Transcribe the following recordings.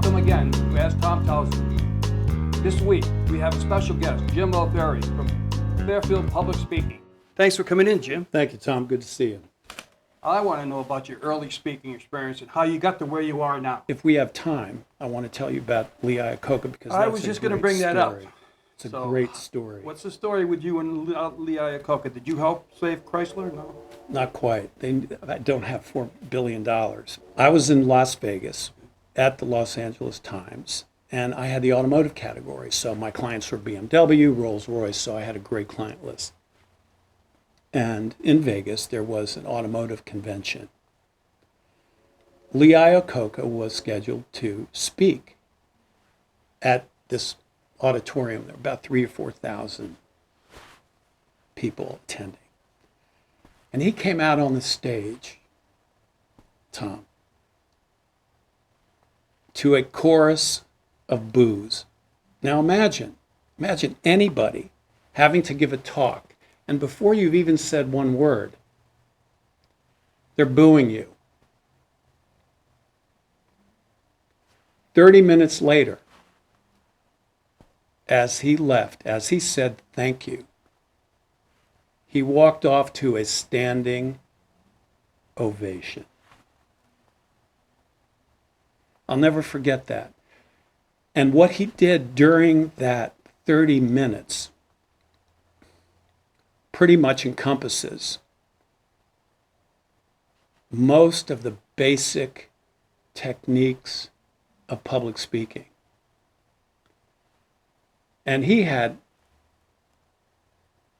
Welcome again to As Thom Tells It. This week, we have a special guest, Jim Mulberry from Fairfield Public Speaking. Thanks for coming in, Jim. Thank you, Tom. Good to see you. I want to know about your early speaking experience and how you got to where you are now. If we have time, I want to tell you about Lee Iacocca because I was just going to bring that up. It's a great story. What's the story with you and Lee Iacocca? Did you help save Chrysler? No. Not quite. They don't have $4 billion. I was in Las Vegas at the Los Angeles Times, and I had the automotive category. So my clients were BMW, Rolls-Royce, so I had a great client list. And in Vegas, there was an automotive convention. Lee Iacocca was scheduled to speak at this auditorium. There were about 3,000 or 4,000 people attending. And he came out on the stage, Tom, to a chorus of boos. Now imagine anybody having to give a talk, and before you've even said one word, they're booing you. 30 minutes later, as he left, as he said thank you, he walked off to a standing ovation. I'll never forget that. And what he did during that 30 minutes pretty much encompasses most of the basic techniques of public speaking. And he had,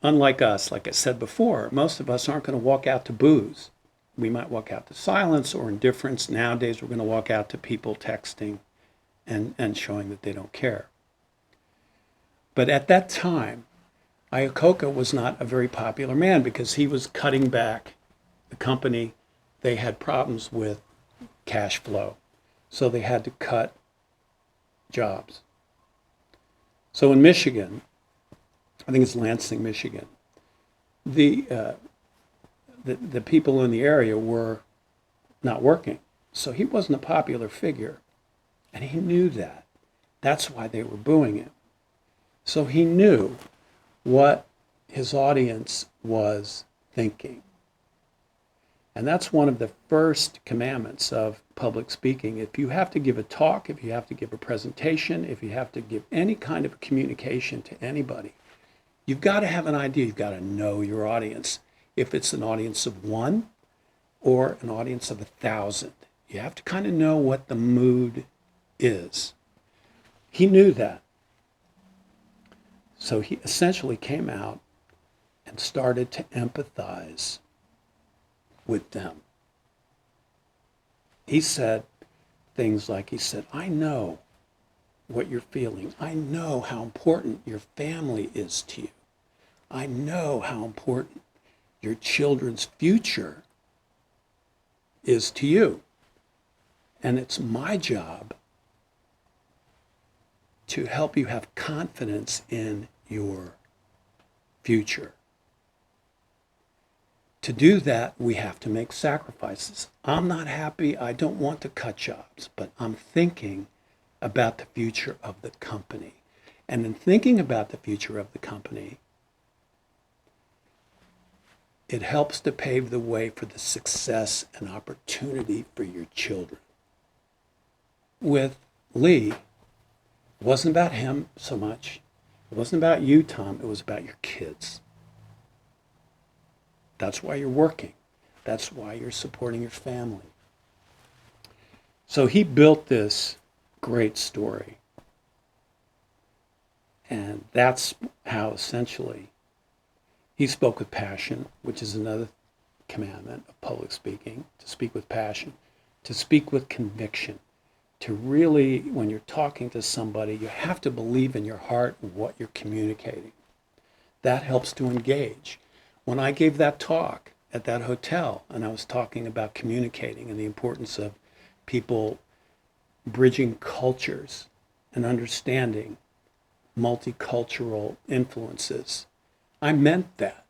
unlike us, like I said before, most of us aren't going to walk out to boos. We might walk out to silence or indifference. Nowadays, we're going to walk out to people texting and showing that they don't care. But at that time, Iacocca was not a very popular man because he was cutting back the company. They had problems with cash flow, so they had to cut jobs. So in Michigan, I think it's Lansing, Michigan, the people in the area were not working. So he wasn't a popular figure, and he knew that. That's why they were booing him. So he knew what his audience was thinking. And that's one of the first commandments of public speaking. If you have to give a talk, if you have to give a presentation, if you have to give any kind of communication to anybody, you've got to have an idea. You've got to know your audience. If it's an audience of one or an audience of 1,000, you have to kind of know what the mood is. He knew that. So he essentially came out and started to empathize with them. He said things like, I know what you're feeling. I know how important your family is to you. I know how important your children's future is to you. And it's my job to help you have confidence in your future. To do that, we have to make sacrifices. I'm not happy. I don't want to cut jobs, but I'm thinking about the future of the company. And in thinking about the future of the company, it helps to pave the way for the success and opportunity for your children. With Lee, it wasn't about him so much. It wasn't about you, Tom. It was about your kids. That's why you're working. That's why you're supporting your family. So he built this great story. And that's how essentially he spoke with passion, which is another commandment of public speaking, to speak with passion, to speak with conviction, to really, when you're talking to somebody, you have to believe in your heart what you're communicating. That helps to engage. When I gave that talk at that hotel, and I was talking about communicating and the importance of people bridging cultures and understanding multicultural influences, I meant that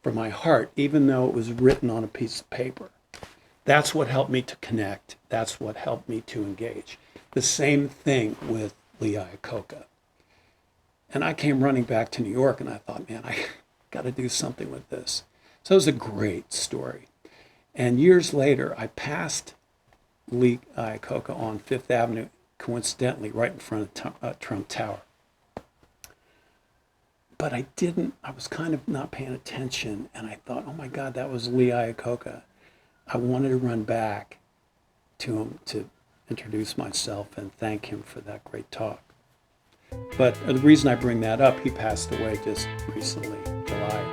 from my heart, even though it was written on a piece of paper. That's what helped me to connect. That's what helped me to engage. the same thing with Lee Iacocca. And I came running back to New York and I thought, man, I got to do something with this. So it was a great story. And years later, I passed Lee Iacocca on Fifth Avenue, coincidentally, right in front of Trump Tower. But I was kind of not paying attention, and I thought, oh my God, that was Lee Iacocca. I wanted to run back to him to introduce myself and thank him for that great talk. But the reason I bring that up, he passed away just recently, July